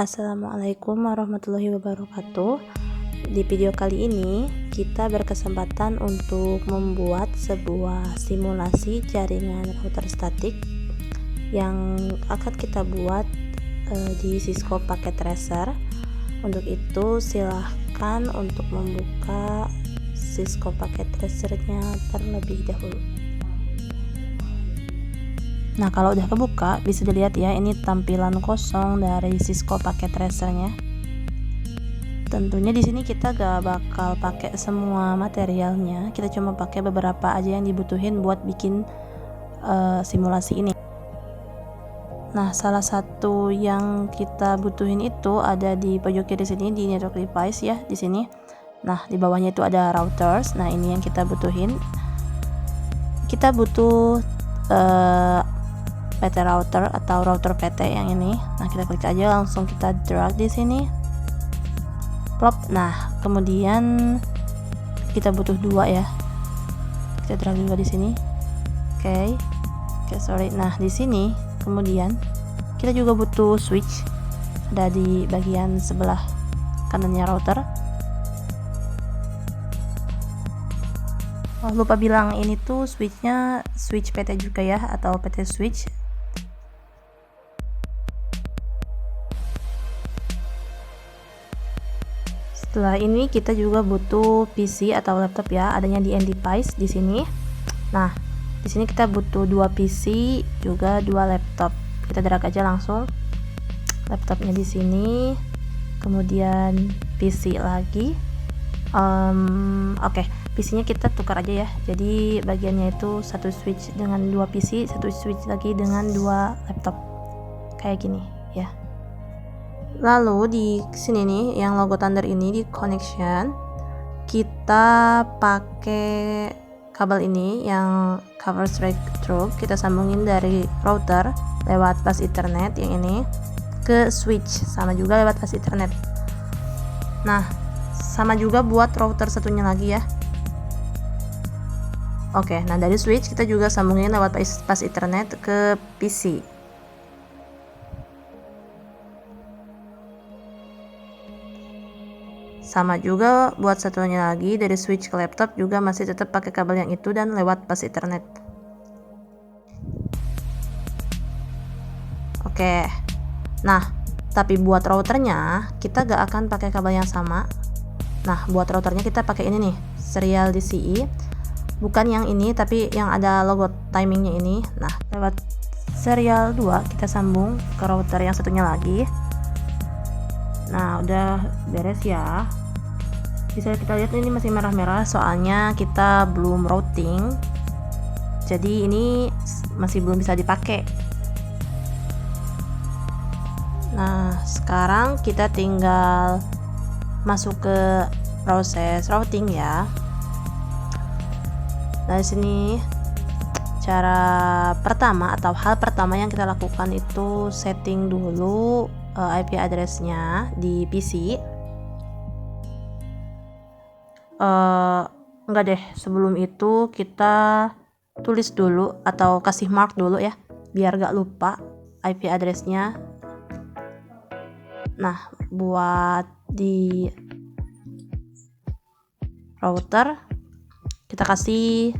Assalamualaikum warahmatullahi wabarakatuh. Di video kali ini kita berkesempatan untuk membuat sebuah simulasi jaringan router statik yang akan kita buat di Cisco Packet Tracer. Untuk itu silahkan untuk membuka Cisco Packet Tracer-nya terlebih dahulu. Nah, kalau udah kebuka bisa dilihat ya, ini tampilan kosong dari Cisco Packet Tracer-nya. Tentunya di sini kita gak bakal pakai semua materialnya, kita cuma pakai beberapa aja yang dibutuhin buat bikin simulasi ini. Nah, salah satu yang kita butuhin itu ada di pojok kiri sini di network device ya, di sini. Nah, di bawahnya itu ada routers. Nah, ini yang kita butuhin. Kita butuh PT router atau router PT yang ini. Nah, kita klik aja, langsung kita drag di sini. Plop. Nah, kemudian kita butuh dua ya. Kita drag juga di sini. Oke, sorry. Nah, di sini kemudian kita juga butuh switch. Ada di bagian sebelah kanannya router. Oh, lupa bilang ini tuh switchnya switch PT juga ya, atau PT switch. Setelah ini kita juga butuh PC atau laptop ya, adanya di end device di sini. Nah, di sini kita butuh dua PC juga dua laptop. Kita drag aja langsung laptopnya di sini, kemudian PC lagi. Oke, PC-nya kita tukar aja ya. Jadi bagiannya itu satu switch dengan dua PC, satu switch lagi dengan dua laptop. Kayak gini ya. Lalu di sini nih yang logo Thunder ini di connection, kita pakai kabel ini yang cover straight through, kita sambungin dari router lewat bus Ethernet yang ini ke switch, sama juga lewat bus Ethernet. Nah, sama juga buat router satunya lagi ya. Oke, nah dari switch kita juga sambungin lewat bus Ethernet ke PC. Sama juga buat satunya lagi dari switch ke laptop juga masih tetap pakai kabel yang itu dan lewat bus Ethernet. Oke. Nah, tapi buat routernya kita gak akan pakai kabel yang sama. Nah, buat routernya kita pakai ini nih, serial DCI. Bukan yang ini, tapi yang ada logo timingnya ini. Nah, lewat serial 2 kita sambung ke router yang satunya lagi. Nah, udah beres ya. Bisa kita lihat ini masih merah-merah soalnya kita belum routing. Jadi ini masih belum bisa dipakai. Nah, sekarang kita tinggal masuk ke proses routing ya. Nah, di sini cara pertama atau hal pertama yang kita lakukan itu setting dulu IP address-nya di PC. Enggak deh, sebelum itu kita tulis dulu atau kasih mark dulu ya, biar gak lupa IP address-nya. Nah, buat di router kita kasih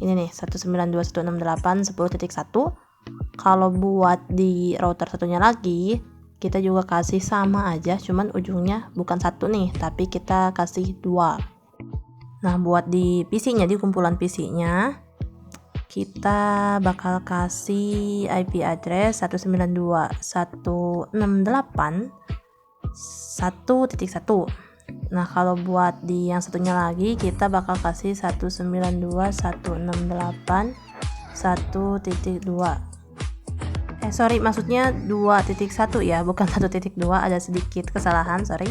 ini nih 192.168.10.1. Kalau buat di router satunya lagi kita juga kasih sama aja, cuman ujungnya bukan satu nih, tapi kita kasih 2. Nah, buat di PC-nya, di kumpulan PC-nya kita bakal kasih IP address 192.168.1.1. Nah, kalau buat di yang satunya lagi kita bakal kasih 192.168.1.2. Sorry, maksudnya 2.1 ya, bukan 1.2, ada sedikit kesalahan, sorry.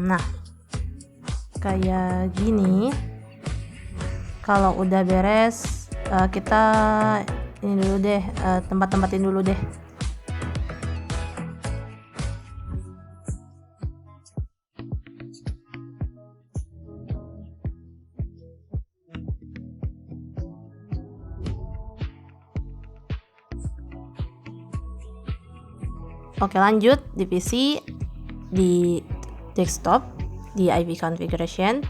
Nah, kayak gini. Kalau udah beres kita ini dulu deh, tempat-tempatin dulu deh. Oke, lanjut di PC, di desktop, di IP configuration.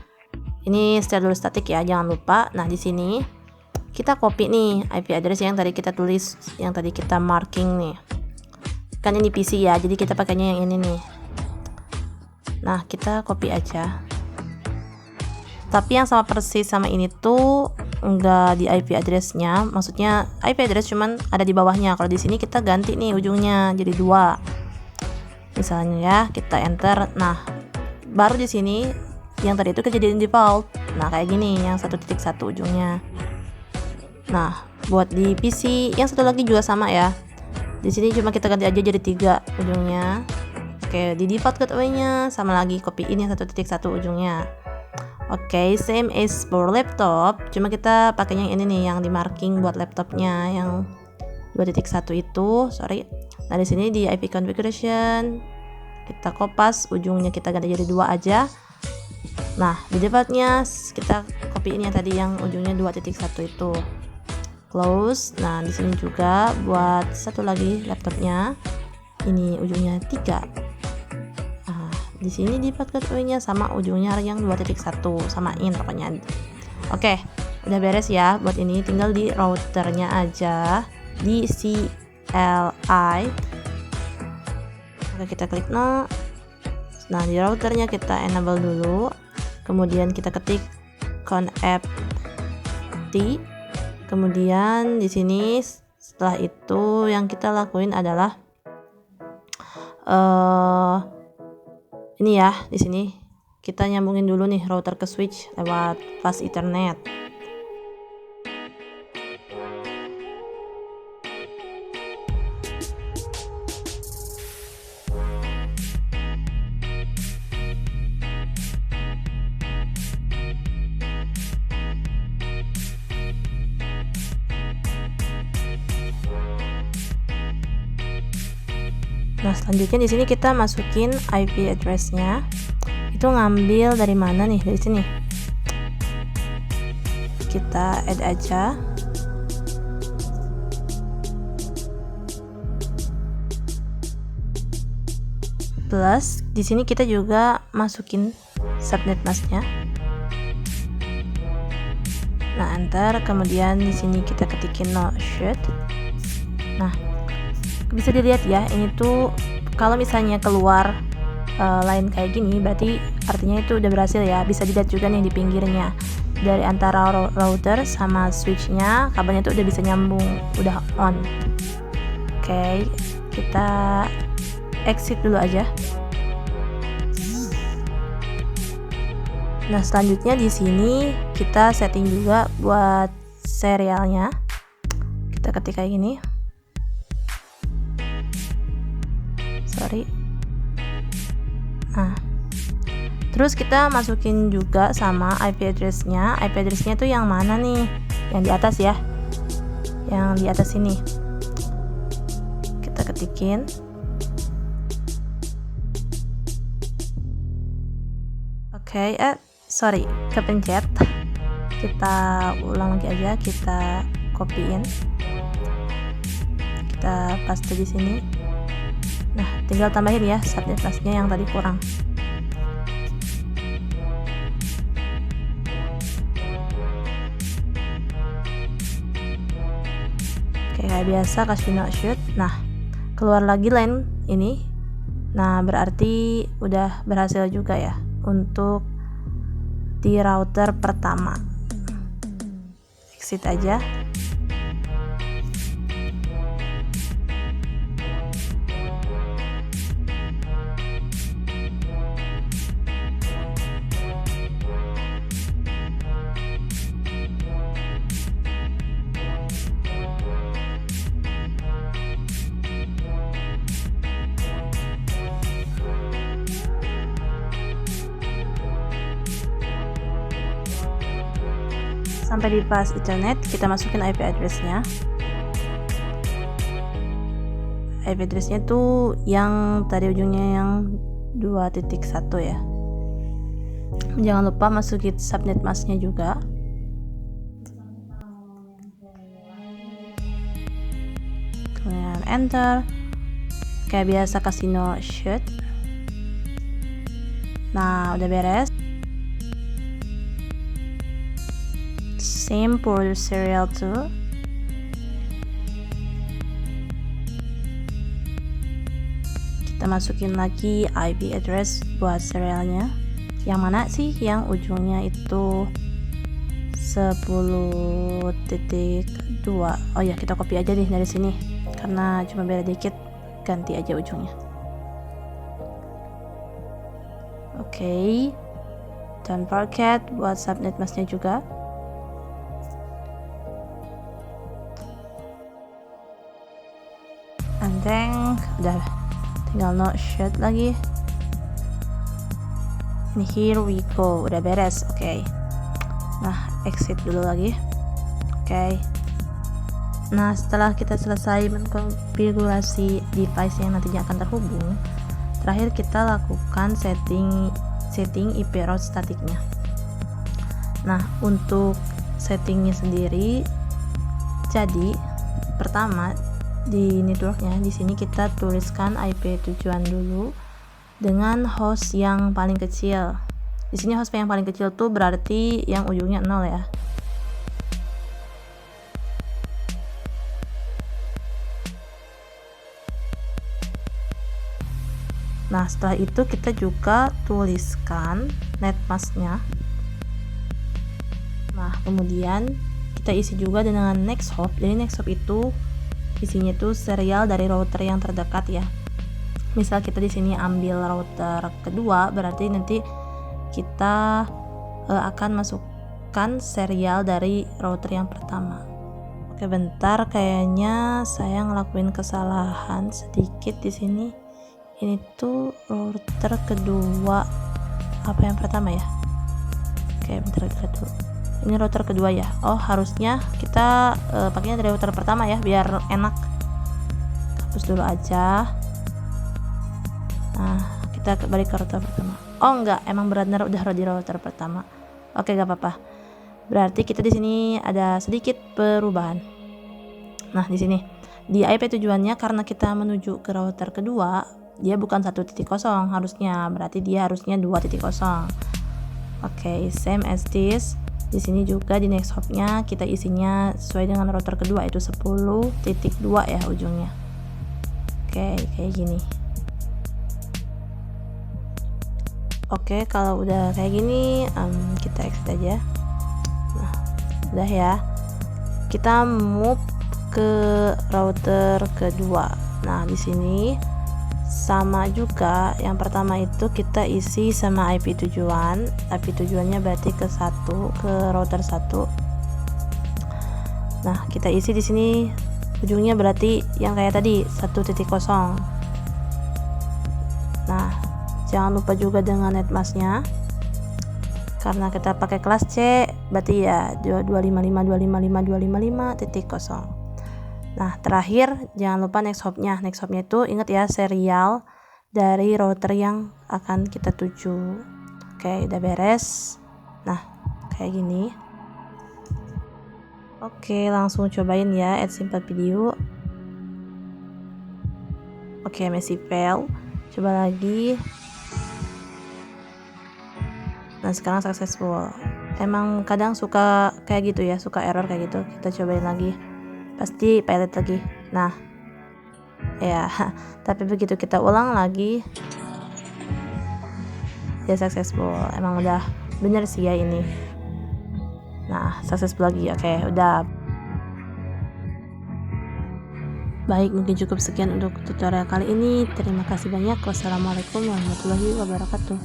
Ini setel dulu static ya, jangan lupa. Nah, di sini kita copy nih IP address yang tadi kita tulis, yang tadi kita marking nih. Kan ini PC ya, jadi kita pakainya yang ini nih. Nah, kita copy aja. Tapi yang sama persis sama ini tuh enggak di IP address-nya, maksudnya IP address cuman ada di bawahnya. Kalau di sini kita ganti nih ujungnya jadi 2. Misalnya ya, kita enter. Nah, baru di sini yang tadi itu kejadian default. Nah, kayak gini yang 1.1 ujungnya. Nah, buat di PC yang satu lagi juga sama ya. Di sini cuma kita ganti aja jadi 3 ujungnya. Oke, di default gateway-nya sama lagi, copy-in yang 1.1 ujungnya. Oke, same as for laptop, cuma kita pakai yang ini nih, yang di marking buat laptopnya yang 2.1 itu, sorry. Nah, di sini di IP configuration kita kopas ujungnya, kita ganti jadi 2 aja. Nah, di defaultnya kita copy-in yang tadi yang ujungnya 2.1 itu. Close. Nah, di sini juga buat satu lagi laptopnya, ini ujungnya 3. Di sini di default gateway-nya sama ujungnya yang 2.1, samain pokoknya. Oke, udah beres ya buat ini, tinggal di routernya aja, di CLI. Oke, kita klik no. Nah, di routernya kita enable dulu, kemudian kita ketik connect, kemudian di sini setelah itu yang kita lakuin adalah ini ya, di sini kita nyambungin dulu nih router ke switch lewat fast ethernet. Nah, selanjutnya di sini kita masukin IP address-nya. Itu ngambil dari mana nih? Dari sini. Kita add aja. Plus di sini kita juga masukin subnet mask-nya. Nah, enter, kemudian di sini kita ketikin no should. Nah, bisa dilihat ya, ini tuh kalau misalnya keluar line kayak gini, berarti artinya itu udah berhasil ya. Bisa dilihat juga nih di pinggirnya, dari antara router sama switchnya kabelnya tuh udah bisa nyambung, udah on. Oke, kita exit dulu aja. Nah, selanjutnya di sini kita setting juga buat serialnya. Kita ketik kayak gini. Sorry. Nah, terus kita masukin juga sama IP address-nya. IP address-nya tuh yang mana nih? Yang di atas ya. Yang di atas ini. Kita ketikin. Oke, sorry, kepencet. Kita ulang lagi aja, kita copy-in. Kita paste di sini. Nah, tinggal tambahin ya subnet mask-nya yang tadi kurang. Oke, kayak biasa kasih no should. Nah, keluar lagi line ini. Nah, berarti udah berhasil juga ya untuk di router pertama. Exit aja. Sampai di fast ethernet, kita masukin IP address-nya. IP address-nya tuh yang tadi ujungnya yang 2.1 ya. Jangan lupa masukin subnet mask-nya juga. Kemudian enter. kayak biasa Casino should. Nah, udah beres. Same for serial too. Kita masukin lagi IP address buat serialnya. Yang mana sih yang ujungnya itu 10.2. Oh ya, kita copy aja nih dari sini karena cuma beda dikit, ganti aja ujungnya. Oke. Don't forget buat subnet masknya juga. And then udah tinggal no should lagi. And here we go, udah beres. Oke. Nah, exit dulu lagi. Oke. Nah, setelah kita selesai mengkonfigurasi device yang nantinya akan terhubung, terakhir kita lakukan setting IP route statiknya. Nah, untuk settingnya sendiri, jadi pertama di networknya di sini kita tuliskan IP tujuan dulu dengan host yang paling kecil. Di sini host yang paling kecil tuh berarti yang ujungnya 0 ya. Nah, setelah itu kita juga tuliskan netmasknya. Nah, kemudian kita isi juga dengan next hop. Jadi next hop itu isinya tuh serial dari router yang terdekat ya. Misal kita di sini ambil router kedua, berarti nanti kita akan masukkan serial dari router yang pertama. Oke, bentar, kayaknya saya ngelakuin kesalahan sedikit di sini. Ini tuh router kedua apa yang pertama ya? Oke, bentar kita dulu. Ini router kedua ya. Oh, harusnya kita pakainya dari router pertama ya, biar enak. Hapus dulu aja. Nah, kita balik ke router pertama. Oh enggak, emang benar udah di router pertama. Oke, gak apa-apa. Berarti kita di sini ada sedikit perubahan. Nah, di sini di IP tujuannya karena kita menuju ke router kedua, dia bukan 1.0 harusnya, berarti dia harusnya 2.0. Oke, same as this. Di sini juga di next hop-nya kita isinya sesuai dengan router kedua, itu 10.2 ya ujungnya. Oke, kayak gini. Oke, kalau udah kayak gini kita exit aja. Nah, udah ya. Kita move ke router kedua. Nah, di sini sama juga, yang pertama itu kita isi sama IP tujuan. IP tujuannya berarti ke router 1. Nah, kita isi di sini ujungnya berarti yang kayak tadi 1.0. Nah, jangan lupa juga dengan netmasknya. Karena kita pakai kelas C, berarti ya 255.255.255.0. Nah, terakhir jangan lupa next hop-nya. Next hop-nya itu ingat ya, serial dari router yang akan kita tuju. Oke, udah beres. Nah, kayak gini. Oke, langsung cobain ya add simple video. Oke, masih fail. Coba lagi. Nah, sekarang successful. Emang kadang suka kayak gitu ya, suka error kayak gitu. Kita cobain lagi. Pasti pilot lagi. Nah, ya, tapi begitu kita ulang lagi, ya successful. Emang udah bener sih ya ini. Nah, successful lagi. Oke, udah. Baik, mungkin cukup sekian untuk tutorial kali ini. Terima kasih banyak. Wassalamualaikum warahmatullahi wabarakatuh.